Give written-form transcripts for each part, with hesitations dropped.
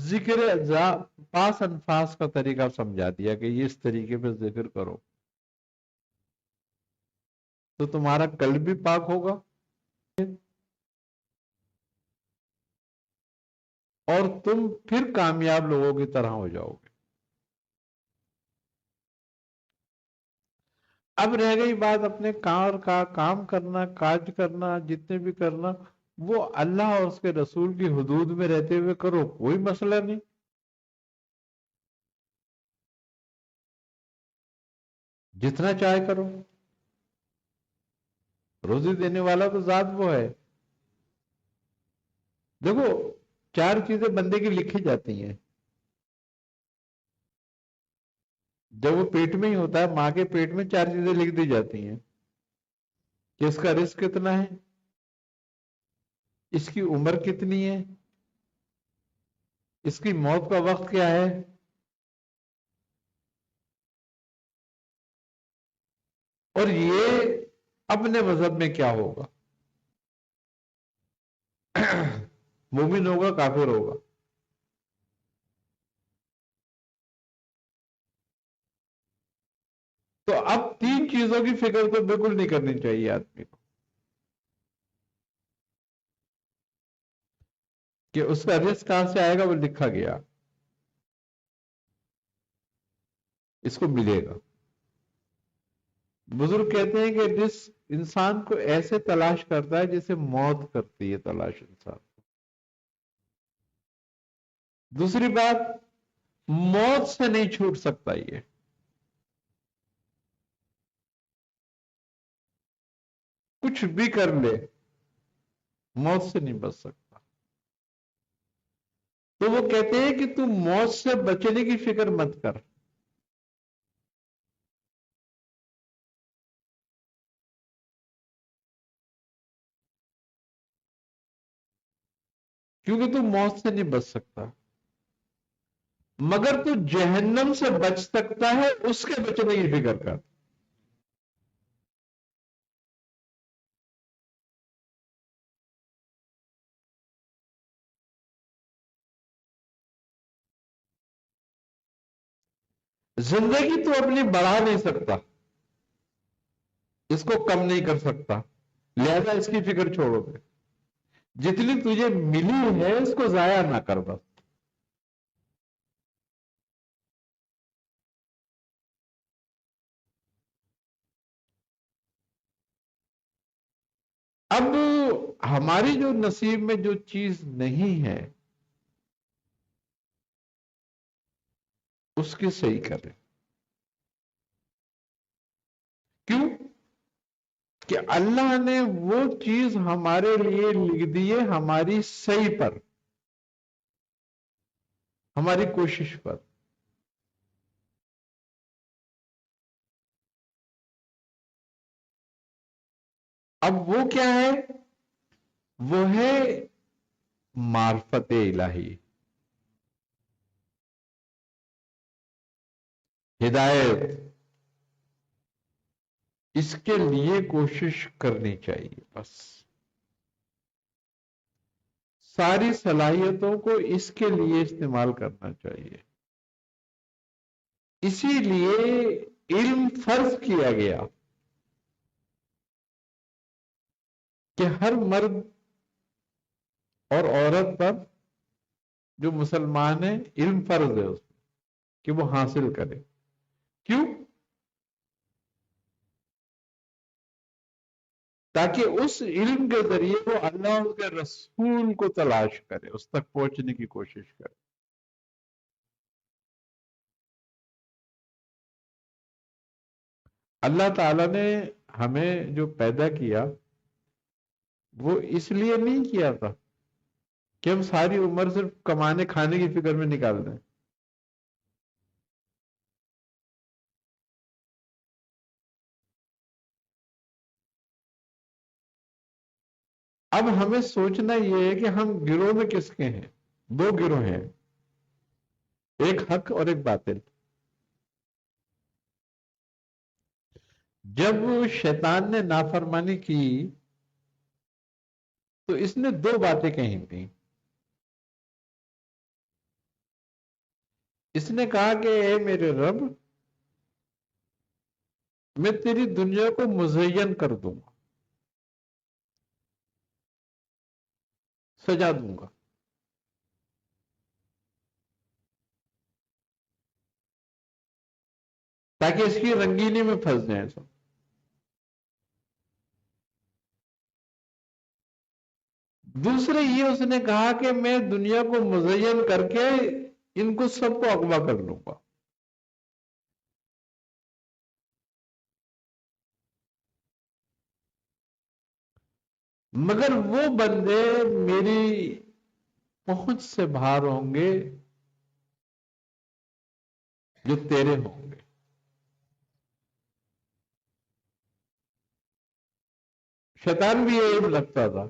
ذکر پاس انفاس کا طریقہ سمجھا دیا کہ یہ اس طریقے پہ ذکر کرو تو تمہارا قلب بھی پاک ہوگا اور تم پھر کامیاب لوگوں کی طرح ہو جاؤ گے. اب رہ گئی بات اپنے کار کا کام کرنا، کاج کرنا، جتنے بھی کرنا وہ اللہ اور اس کے رسول کی حدود میں رہتے ہوئے کرو، کوئی مسئلہ نہیں. جتنا چاہے کرو، روزی دینے والا تو ذات وہ ہے. دیکھو، چار چیزیں بندے کی لکھی جاتی ہیں جب وہ پیٹ میں ہی ہوتا ہے. ماں کے پیٹ میں چار چیزیں لکھ دی جاتی ہیں کہ اس کا رزق کتنا ہے، اس کی عمر کتنی ہے، اس کی موت کا وقت کیا ہے، اور یہ اپنے مذہب میں کیا ہوگا، مومن ہوگا کافر ہوگا. تو اب تین چیزوں کی فکر تو بالکل نہیں کرنی چاہیے آدمی کو کہ اس کا رزق کہاں سے آئے گا، وہ لکھا گیا، اس کو ملے گا. بزرگ کہتے ہیں کہ رزق انسان کو ایسے تلاش کرتا ہے جیسے موت کرتی ہے تلاش انسان. دوسری بات، موت سے نہیں چھوٹ سکتا، یہ کچھ بھی کر لے موت سے نہیں بچ سکتا. تو وہ کہتے ہیں کہ تم موت سے بچنے کی فکر مت کر، کیونکہ تم موت سے نہیں بچ سکتا، مگر تو جہنم سے بچ سکتا ہے، اس کے بچنے کی فکر کر. زندگی تو اپنی بڑھا نہیں سکتا، اس کو کم نہیں کر سکتا، لہذا اس کی فکر چھوڑو گے. جتنی تجھے ملی ہے اس کو ضائع نہ کر بس. اب ہماری جو نصیب میں جو چیز نہیں ہے اس کی صحیح کریں. کیوں کہ اللہ نے وہ چیز ہمارے لیے لکھ دی ہے ہماری صحیح پر، ہماری کوشش پر. اب وہ کیا ہے؟ وہ ہے معرفت الہی، ہدایت. اس کے لیے کوشش کرنی چاہیے بس. ساری صلاحیتوں کو اس کے لیے استعمال کرنا چاہیے. اسی لیے علم فرض کیا گیا کہ ہر مرد اور عورت پر جو مسلمان ہے علم فرض ہے اس پر کہ وہ حاصل کرے. کیوں؟ تاکہ اس علم کے ذریعے وہ اللہ کے رسول کو تلاش کرے، اس تک پہنچنے کی کوشش کرے. اللہ تعالی نے ہمیں جو پیدا کیا وہ اس لیے نہیں کیا تھا کہ ہم ساری عمر صرف کمانے کھانے کی فکر میں نکال دیں. اب ہمیں سوچنا یہ ہے کہ ہم گروہ میں کس کے ہیں. دو گروہ ہیں، ایک حق اور ایک باطل. جب شیطان نے نافرمانی کی تو اس نے دو باتیں کہی تھیں. اس نے کہا کہ اے میرے رب، میں تیری دنیا کو مزین کر دوں گا، سجا دوں گا، تاکہ اس کی رنگینی میں پھنس جائیں سب۔ دوسرے یہ اس نے کہا کہ میں دنیا کو مزین کر کے ان کو سب کو اغوا کر لوں گا۔ مگر وہ بندے میری پہنچ سے باہر ہوں گے جو تیرے ہوں گے۔ شیطان بھی یہی لگتا تھا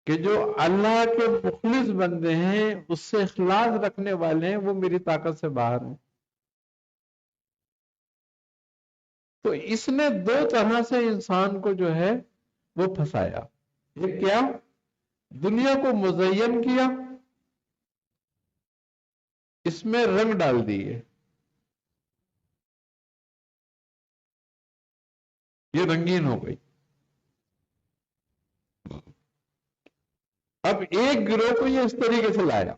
کہ جو اللہ کے مخلص بندے ہیں، اس سے اخلاص رکھنے والے ہیں، وہ میری طاقت سے باہر ہیں۔ تو اس نے دو طرح سے انسان کو جو ہے وہ پھنسایا۔ یہ کیا؟ دنیا کو مزین کیا، اس میں رنگ ڈال دیے، یہ رنگین ہو گئی۔ اب ایک گروہ کو یہ اس طریقے سے لایا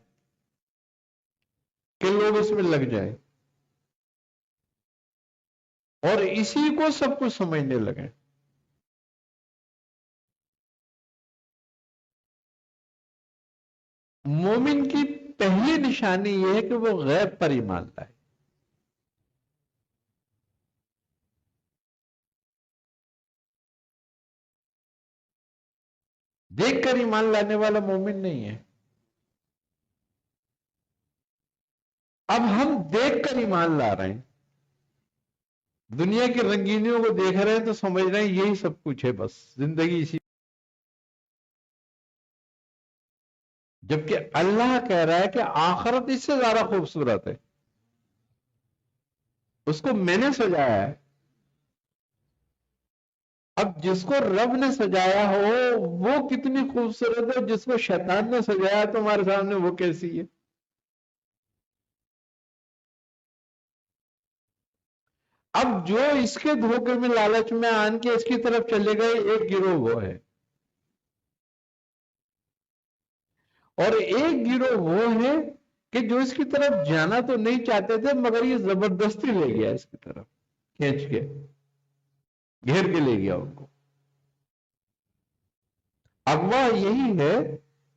کہ لوگ اس میں لگ جائیں اور اسی کو سب کچھ سمجھنے لگے۔ مومن کی پہلی نشانی یہ ہے کہ وہ غیب پر ایمان لائے۔ دیکھ کر ایمان لانے والا مومن نہیں ہے۔ اب ہم دیکھ کر ایمان لا رہے ہیں، دنیا کی رنگینیوں کو دیکھ رہے ہیں تو سمجھ رہے ہیں یہی سب کچھ ہے، بس زندگی اسی۔ جبکہ اللہ کہہ رہا ہے کہ آخرت اس سے زیادہ خوبصورت ہے، اس کو میں نے سجایا ہے۔ اب جس کو رب نے سجایا ہو وہ کتنی خوبصورت ہے، جس کو شیطان نے سجایا تمہارے سامنے وہ کیسی ہے؟ اب جو اس کے دھوکے میں لالچ میں آن کے اس کی طرف چلے گئے، ایک گروہ وہ ہے، اور ایک گروہ وہ ہے کہ جو اس کی طرف جانا تو نہیں چاہتے تھے مگر یہ زبردستی لے گیا اس کی طرف، کھینچ کے گھیر کے لے گیا ان کو۔ اغوا یہی ہے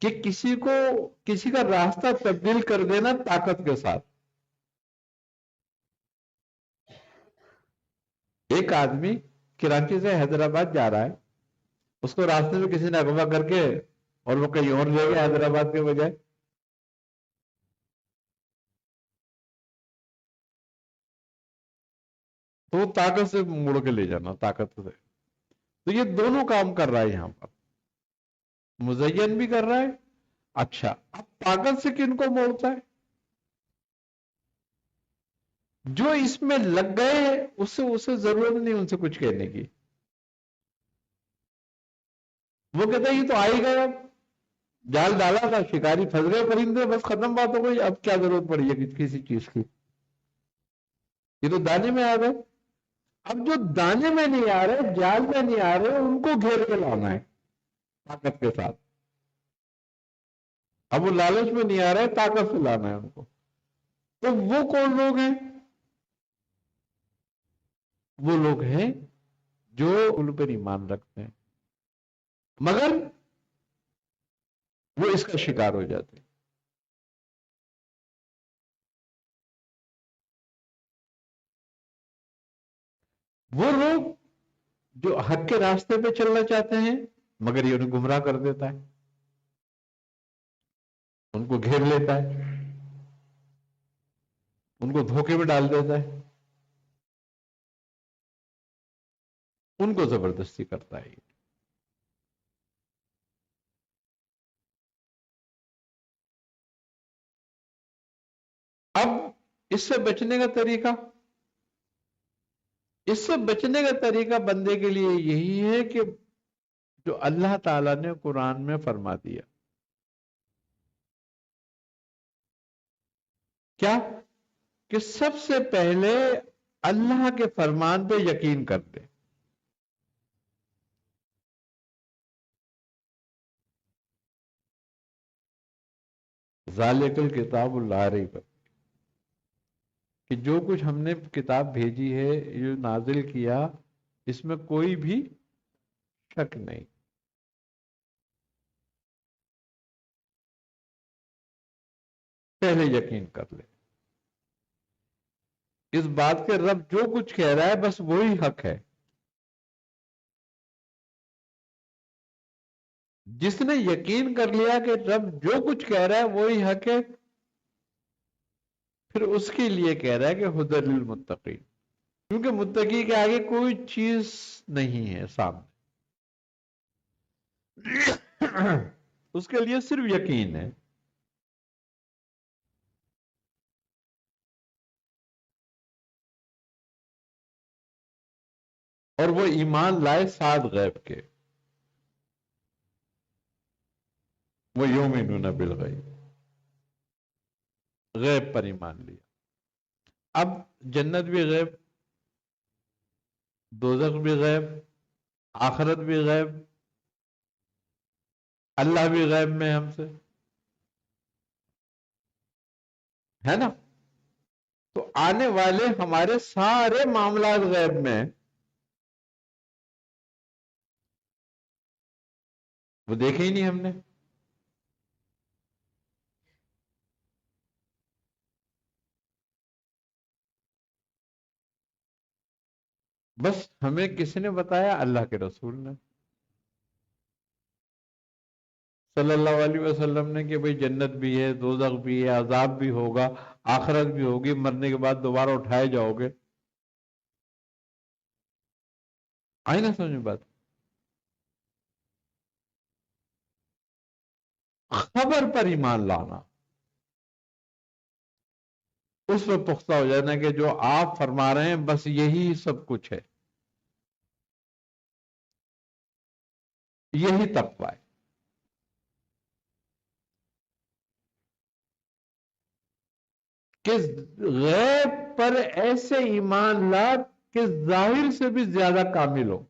کہ کسی کا راستہ تبدیل کر دینا طاقت کے ساتھ۔ ایک آدمی کراچی سے حیدرآباد جا رہا ہے، اس کو راستے میں کسی نے اغوا کر کے اور وہ کہیں اور لے گیا حیدرآباد کے بجائے۔ تو وہ طاقت سے مڑ کے لے جانا، طاقت سے۔ تو یہ دونوں کام کر رہا ہے یہاں پر، مزین بھی کر رہا ہے۔ اچھا، اب طاقت سے کن کو موڑتا ہے؟ جو اس میں لگ گئے اسے ضرورت نہیں ان سے کچھ کہنے کی۔ وہ کہتا ہے یہ تو آ ہی گیا، جال ڈالا تھا، شکاری پھنس گئے پرندے، بس ختم بات ہو گئی، اب کیا ضرورت پڑی ہے کسی چیز کی؟ یہ تو دانے میں آ گئے۔ اب جو دانے میں نہیں آ رہے، جال میں نہیں آ رہے، ان کو گھیر کے لانا ہے طاقت کے ساتھ۔ اب وہ لالچ میں نہیں آ رہے، طاقت سے لانا ہے ان کو۔ تو وہ کون لوگ ہیں؟ وہ لوگ ہیں جو ان پر ایمان رکھتے ہیں مگر وہ اس کا شکار ہو جاتے ہیں۔ وہ لوگ جو حق کے راستے پہ چلنا چاہتے ہیں مگر یہ انہیں گمراہ کر دیتا ہے، ان کو گھیر لیتا ہے، ان کو دھوکے میں ڈال دیتا ہے، ان کو زبردستی کرتا ہے۔ اب اس سے بچنے کا طریقہ، اس سے بچنے کا طریقہ بندے کے لیے یہی ہے کہ جو اللہ تعالیٰ نے قرآن میں فرما دیا، کیا کہ سب سے پہلے اللہ کے فرمان پہ یقین کر دے. ذالک الکتاب لا ریب، کہ جو کچھ ہم نے کتاب بھیجی ہے، جو نازل کیا، اس میں کوئی بھی شک نہیں. پہلے یقین کر لے اس بات کے رب جو کچھ کہہ رہا ہے بس وہی حق ہے. جس نے یقین کر لیا کہ رب جو کچھ کہہ رہا ہے وہی حق ہے، پھر اس کے لیے کہہ رہا ہے کہ ہدی للمتقین، کیونکہ متقی کے آگے کوئی چیز نہیں ہے سامنے. اس کے لیے صرف یقین ہے. اور وہ ایمان لائے ساتھ غیب کے. وہ یؤمنون بالغیب، غیب پر ایمان لیا. اب جنت بھی غیب، دوزخ بھی غیب، آخرت بھی غیب، اللہ بھی غیب میں ہم سے ہے نا. تو آنے والے ہمارے سارے معاملات غیب میں ہیں، وہ دیکھے ہی نہیں ہم نے. بس ہمیں کس نے بتایا؟ اللہ کے رسول نے صلی اللہ علیہ وسلم نے، کہ بھئی جنت بھی ہے، دوزخ بھی ہے، عذاب بھی ہوگا، آخرت بھی ہوگی، مرنے کے بعد دوبارہ اٹھائے جاؤ گے. آئی نا سمجھ میں بات؟ خبر پر ایمان لانا، اس میں پختہ ہو جانا کہ جو آپ فرما رہے ہیں بس یہی سب کچھ ہے، یہی تقویٰ ہے. کہ غیب پر ایسے ایمان لا کہ ظاہر سے بھی زیادہ کامل ہو.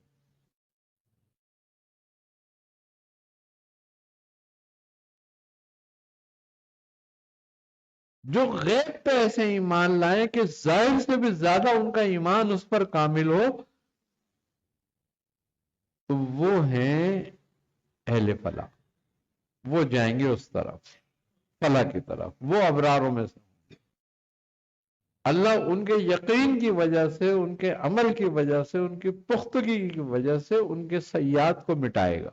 جو غیب پہ ایسے ایمان لائیں کہ ظاہر سے بھی زیادہ ان کا ایمان اس پر کامل ہو، تو وہ ہیں اہل فلاح. وہ جائیں گے اس طرف، فلاح کی طرف، وہ ابراروں میں سے. اللہ ان کے یقین کی وجہ سے، ان کے عمل کی وجہ سے، ان کی پختگی کی وجہ سے ان کے سیئات کو مٹائے گا.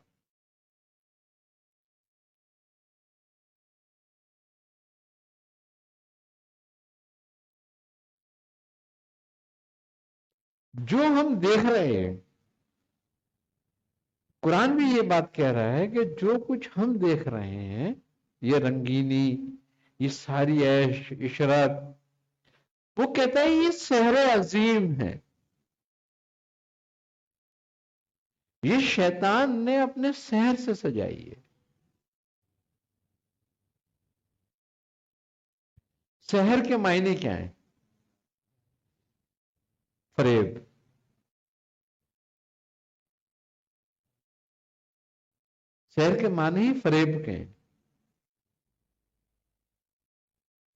جو ہم دیکھ رہے ہیں، قرآن بھی یہ بات کہہ رہا ہے کہ جو کچھ ہم دیکھ رہے ہیں، یہ رنگینی، یہ ساری عیش عشرت، وہ کہتا ہے یہ سحر عظیم ہے. یہ شیطان نے اپنے سحر سے سجائی ہے. سحر کے معنی کیا ہیں؟ فریب. سحر کے معنی ہی فریب کے ہیں،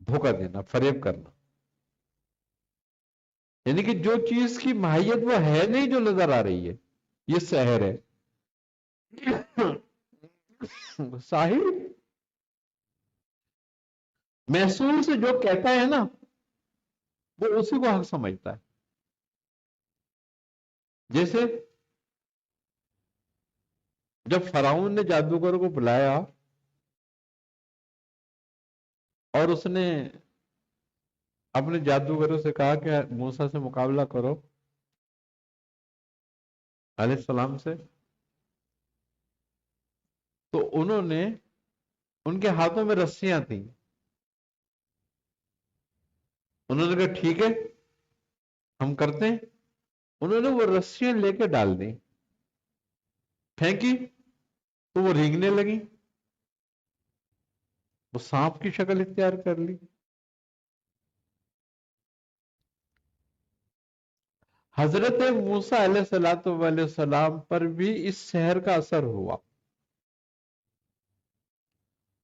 دھوکہ دینا، فریب کرنا. یعنی کہ جو چیز کی ماہیت وہ ہے نہیں، جو نظر آ رہی ہے، یہ سحر ہے. ساحر محسوس سے جو کہتا ہے نا، وہ اسی کو حق سمجھتا ہے. جیسے جب فرعون نے جادوگر کو بلایا اور اس نے اپنے جادوگروں سے کہا کہ موسیٰ سے مقابلہ کرو، علیہ السلام سے، تو انہوں نے، ان کے ہاتھوں میں رسیاں تھیں، انہوں نے کہا ٹھیک ہے ہم کرتے ہیں. انہوں نے وہ رسیاں لے کے ڈال دیں، پھینکی تو وہ رینگنے لگی، وہ سانپ کی شکل اختیار کر لی. حضرت موسیٰ علیہ السلام پر بھی اس سحر کا اثر ہوا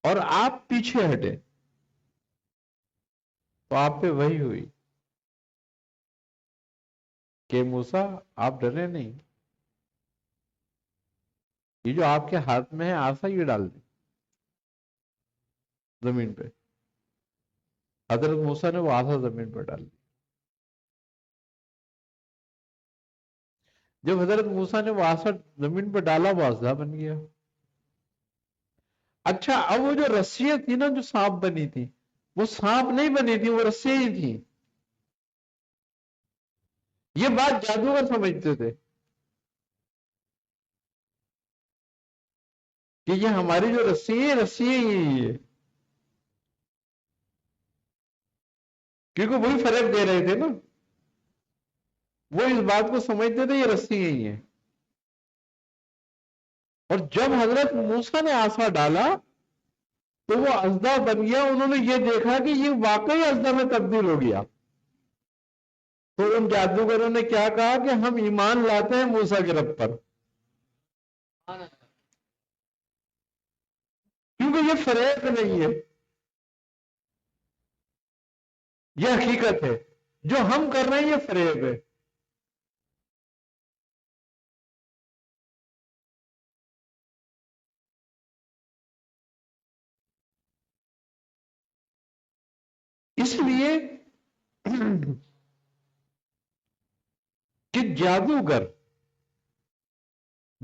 اور آپ پیچھے ہٹے تو آپ پہ وحی ہوئی کہ موسیٰ آپ ڈرے نہیں، یہ جو آپ کے ہاتھ میں ہے آسا یہ ڈال دیں زمین پہ۔ حضرت موسیٰ نے وہ آسا زمین پہ ڈال دی۔ جب حضرت موسیٰ نے وہ آسا زمین پہ ڈالا وہ اژدہا بن گیا۔ اچھا اب وہ جو رسیاں تھی نا جو سانپ بنی تھی، وہ سانپ نہیں بنی تھی، وہ رسیاں ہی تھیں۔ یہ بات جادوگر سمجھتے تھے کہ یہ ہماری جو رسیاں ہی ہے، کیونکہ وہی فرق دے رہے تھے نا، وہ اس بات کو سمجھتے تھے یہ رسیاں ہی ہیں۔ اور جب حضرت موسیٰ نے آسا ڈالا تو وہ اژدہا بن گیا، انہوں نے یہ دیکھا کہ یہ واقعی اژدہا میں تبدیل ہو گیا۔ تو ان جادوگروں نے کیا کہا کہ ہم ایمان لاتے ہیں موسیٰ کے رب پر، کیونکہ یہ فریب نہیں ہے، یہ حقیقت ہے، جو ہم کر رہے ہیں یہ فریب ہے۔ اس لیے کہ جادوگر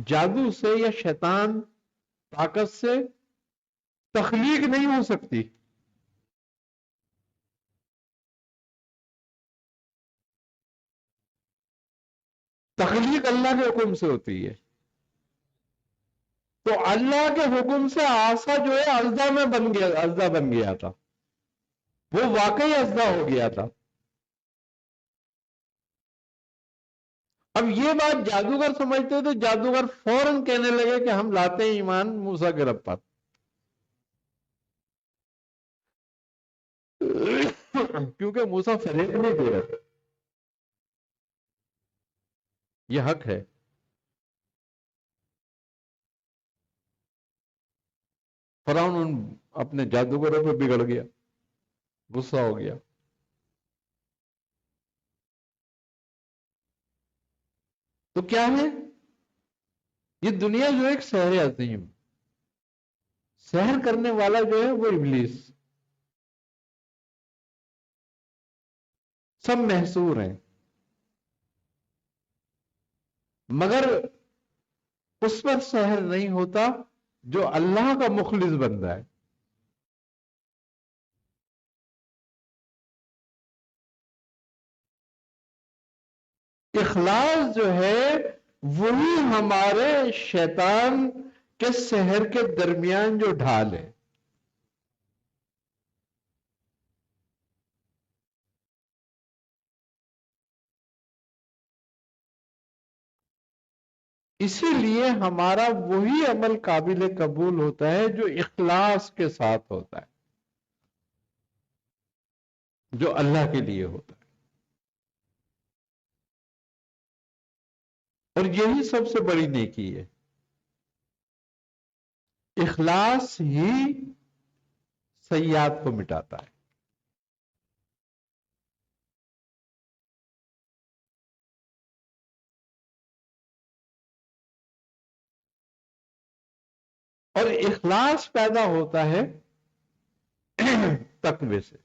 جادو سے یا شیطان طاقت سے تخلیق نہیں ہو سکتی، تخلیق اللہ کے حکم سے ہوتی ہے۔ تو اللہ کے حکم سے آسا جو ہے اژدہا میں بن گیا تھا، وہ واقعی اژدہا ہو گیا تھا۔ اب یہ بات جادوگر سمجھتے تھے، جادوگر فوراً کہنے لگے کہ ہم لاتے ہیں ایمان موسیٰ کے رب پر، کیونکہ موسیٰ فریب نہیں دے رہے، یہ حق ہے۔ فرعون اپنے جادوگروں پہ بگڑ گیا، غصہ ہو گیا۔ تو کیا ہے یہ دنیا جو ایک سحر عظیم، سحر کرنے والا جو ہے وہ ابلیس، سب محصور ہیں، مگر اس پر سحر نہیں ہوتا جو اللہ کا مخلص بندہ ہے۔ اخلاص جو ہے وہی ہمارے شیطان کے سحر کے درمیان جو ڈھال ہے۔ اسی لیے ہمارا وہی عمل قابل قبول ہوتا ہے جو اخلاص کے ساتھ ہوتا ہے، جو اللہ کے لیے ہوتا ہے۔ اور یہی سب سے بڑی نیکی ہے، اخلاص ہی سیئات کو مٹاتا ہے۔ اور اخلاص پیدا ہوتا ہے تقوی سے۔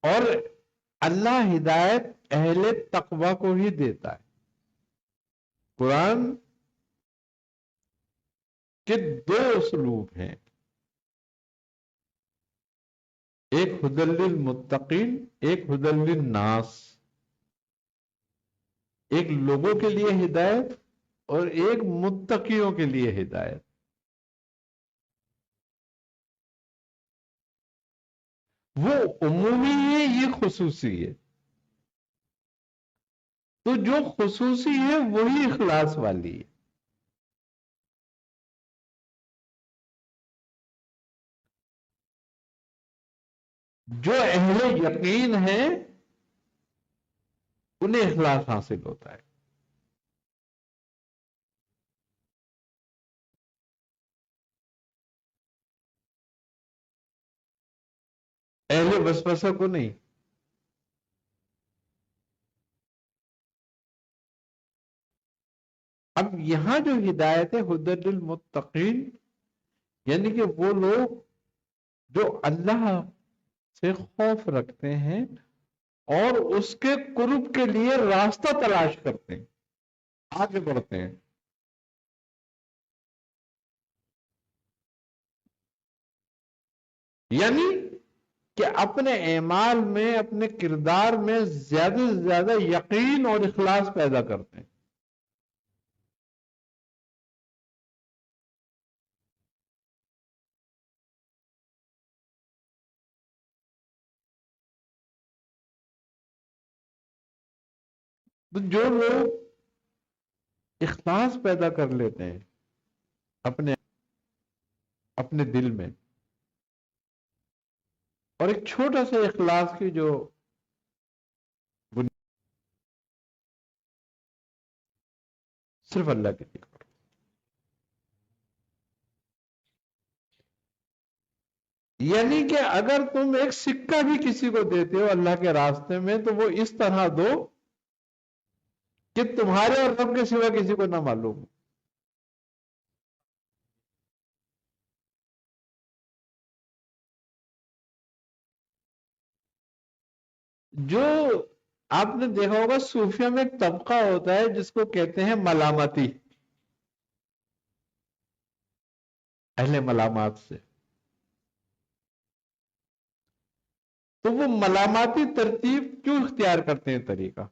اور اللہ ہدایت اہل تقوی کو ہی دیتا ہے۔ قرآن کے دو اسلوب ہیں، ایک ھدی للمتقین، ایک ھدی للناس، ایک لوگوں کے لیے ہدایت اور ایک متقیوں کے لیے ہدایت۔ وہ عمومی ہے، یہ خصوصی ہے۔ تو جو خصوصی ہے وہی اخلاص والی ہے۔ جو اہل یقین ہیں انہیں اخلاص حاصل ہوتا ہے. اہل وسوسہ کو نہیں. اب یہاں جو ہدایت ہے ہدی للمتقین، یعنی کہ وہ لوگ جو اللہ سے خوف رکھتے ہیں اور اس کے قرب کے لیے راستہ تلاش کرتے ہیں، آگے بڑھتے ہیں. یعنی کہ اپنے اعمال میں، اپنے کردار میں زیادہ سے زیادہ یقین اور اخلاص پیدا کرتے ہیں. تو جو لوگ اخلاص پیدا کر لیتے ہیں اپنے اپنے دل میں، اور ایک چھوٹا سا اخلاص کی جو صرف اللہ کے لیے کرو. یعنی کہ اگر تم ایک سکہ بھی کسی کو دیتے ہو اللہ کے راستے میں تو وہ اس طرح دو کہ تمہارے اور رب کے سوا کسی کو نہ معلوم ہو. جو آپ نے دیکھا ہوگا صوفیہ میں ایک طبقہ ہوتا ہے جس کو کہتے ہیں ملامتی، اہل ملامات سے. تو وہ ملاماتی ترتیب کیوں اختیار کرتے ہیں طریقہ؟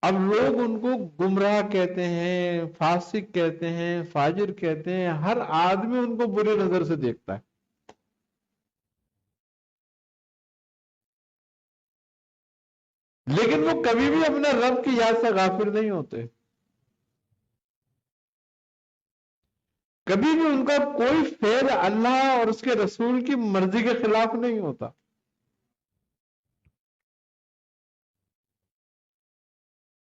اب لوگ ان کو گمراہ کہتے ہیں، فاسق کہتے ہیں، فاجر کہتے ہیں، ہر آدمی ان کو برے نظر سے دیکھتا ہے. لیکن وہ کبھی بھی اپنے رب کی یاد سے غافل نہیں ہوتے. کبھی بھی ان کا کوئی فعل اللہ اور اس کے رسول کی مرضی کے خلاف نہیں ہوتا.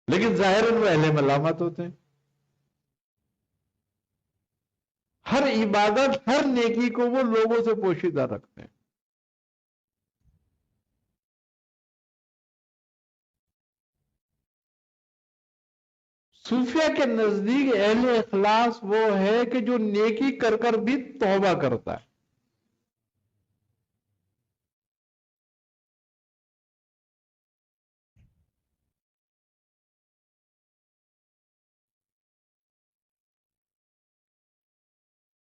لیکن ظاہر وہ اہل ملامت ہوتے ہیں. ہر عبادت، ہر نیکی کو وہ لوگوں سے پوشیدہ رکھتے ہیں. صوفیہ کے نزدیک اہل اخلاص وہ ہے کہ جو نیکی کر کر بھی توبہ کرتا ہے.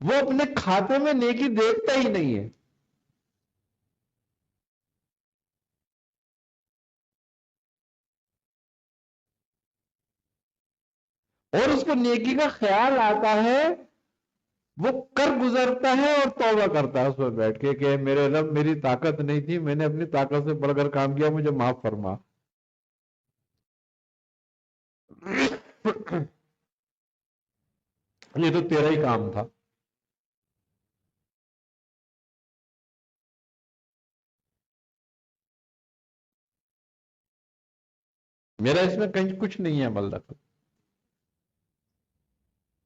وہ اپنے کھاتے میں نیکی دیکھتا ہی نہیں ہے. اور اس کو نیکی کا خیال آتا ہے، وہ کر گزرتا ہے اور توبہ کرتا ہے اس پر بیٹھ کے کہ میرے رب میری طاقت نہیں تھی، میں نے اپنی طاقت سے بڑھ کر کام کیا، مجھے معاف فرما. یہ تو تیرا ہی کام تھا. میرا اس میں کہیں کچھ نہیں ہے عمل دخل،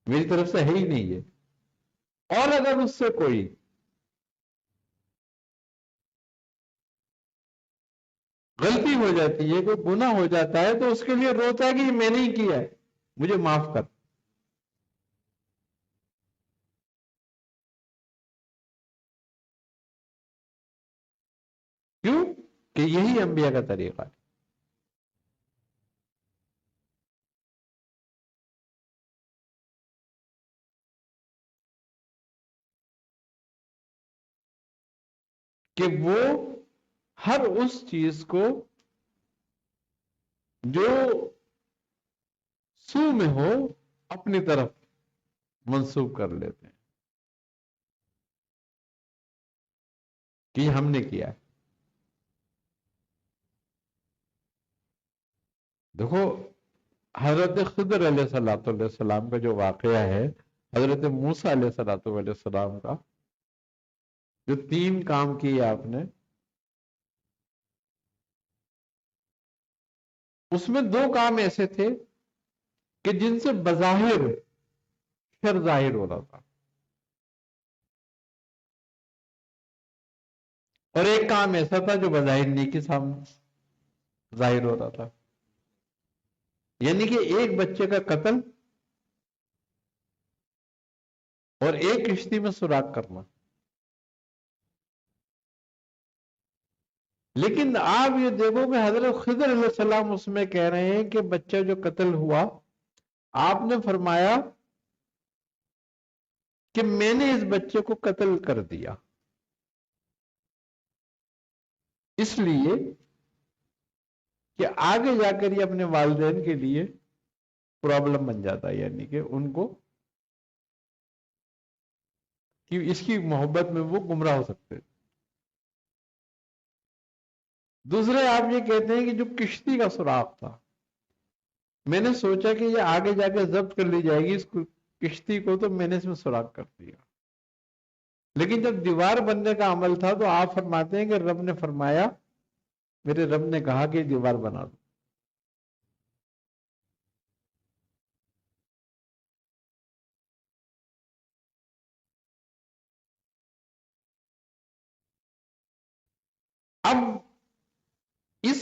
میری طرف سے ہے ہی نہیں ہے. اور اگر اس سے کوئی غلطی ہو جاتی ہے، کوئی گناہ ہو جاتا ہے تو اس کے لیے روتا ہے کہ یہ میں نے ہی کیا ہے، مجھے معاف کر. کیوں کہ یہی انبیاء کا طریقہ ہے. کہ وہ ہر اس چیز کو جو سو میں ہو اپنی طرف منسوب کر لیتے ہیں کہ یہ ہم نے کیا ہے. دیکھو حضرت خضر علیہ السلام کا جو واقعہ ہے حضرت موسیٰ علیہ السلام کا جو 3 کام کیے آپ نے، اس میں 2 کام ایسے تھے کہ جن سے بظاہر شر ظاہر ہو رہا تھا، اور ایک کام ایسا تھا جو بظاہر نیکی سامنے ظاہر ہو رہا تھا، یعنی کہ ایک بچے کا قتل اور ایک کشتی میں سوراخ کرنا۔ لیکن آپ یہ دیکھو کہ حضرت خضر علیہ السلام اس میں کہہ رہے ہیں کہ بچہ جو قتل ہوا، آپ نے فرمایا کہ میں نے اس بچے کو قتل کر دیا، اس لیے کہ آگے جا کر یہ اپنے والدین کے لیے پرابلم بن جاتا ہے، یعنی کہ ان کو کہ اس کی محبت میں وہ گمراہ ہو سکتے۔ دوسرے آپ یہ کہتے ہیں کہ جو کشتی کا سوراخ تھا، میں نے سوچا کہ یہ آگے جا کے ضبط کر لی جائے گی اس کشتی کو، تو میں نے اس میں سوراخ کر دیا۔ لیکن جب دیوار بننے کا عمل تھا تو آپ فرماتے ہیں کہ رب نے فرمایا، میرے رب نے کہا کہ دیوار بنا دو۔ اب اس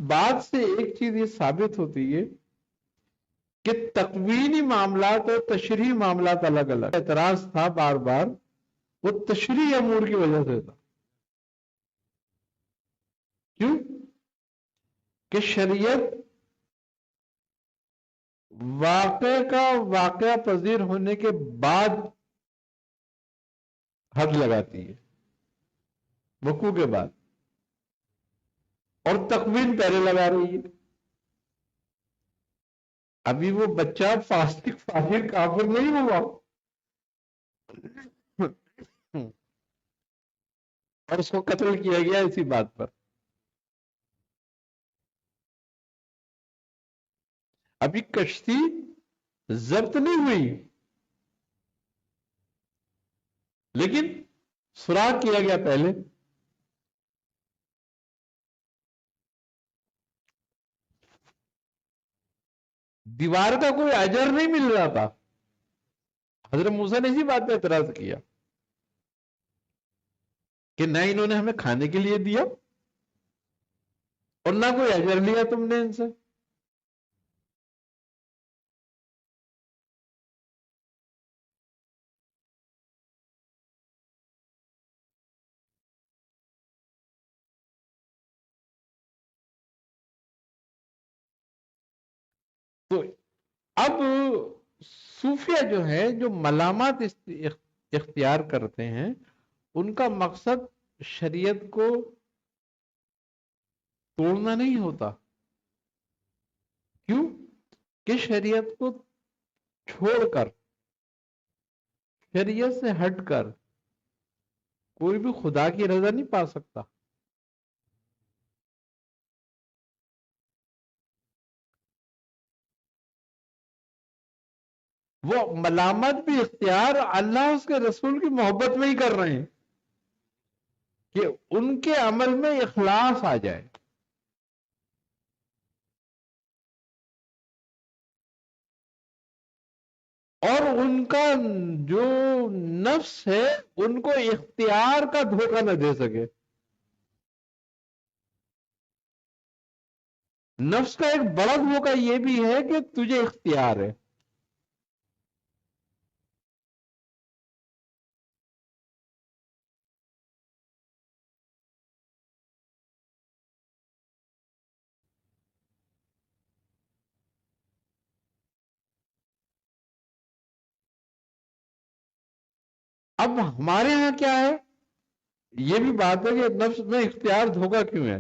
بات سے ایک چیز یہ ثابت ہوتی ہے کہ تکوینی معاملات اور تشریحی معاملات الگ الگ۔ اعتراض تھا بار بار وہ تشریحی امور کی وجہ سے تھا۔ کیوں کہ شریعت واقعہ پذیر ہونے کے بعد حد لگاتی ہے، وقوع کے بعد، اور تکوین پہلے لگا رہی ہے۔ ابھی وہ بچہ فاسق فاجر کافر نہیں ہوا، اور اس کو قتل کیا گیا اسی بات پر۔ ابھی کشتی ضبط نہیں ہوئی، لیکن سوراخ کیا گیا پہلے۔ دیوار کا کوئی اجر نہیں مل رہا تھا۔ حضرت موسیٰ نے اسی بات پہ اعتراض کیا کہ نہ انہوں نے ہمیں کھانے کے لیے دیا اور نہ کوئی اجر لیا تم نے ان سے۔ تو اب صوفیہ جو ہے، جو ملامات اختیار کرتے ہیں، ان کا مقصد شریعت کو توڑنا نہیں ہوتا۔ کیوں کہ شریعت کو چھوڑ کر، شریعت سے ہٹ کر کوئی بھی خدا کی رضا نہیں پا سکتا۔ وہ ملامت بھی اختیار اللہ اس کے رسول کی محبت میں ہی کر رہے ہیں کہ ان کے عمل میں اخلاص آ جائے۔ اور ان کا جو نفس ہے ان کو اختیار کا دھوکہ نہ دے سکے۔ نفس کا ایک بڑا دھوکہ یہ بھی ہے کہ تجھے اختیار ہے۔ اب ہمارے ہاں کیا ہے، یہ بھی بات ہے کہ نفس میں اختیار دھوکہ کیوں ہے۔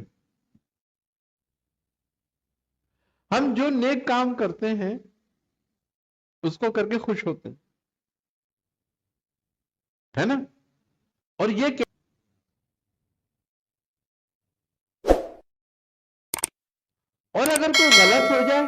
ہم جو نیک کام کرتے ہیں اس کو کر کے خوش ہوتے ہیں، ہے نا؟ اور یہ کہ اور اگر کوئی غلط ہو جائے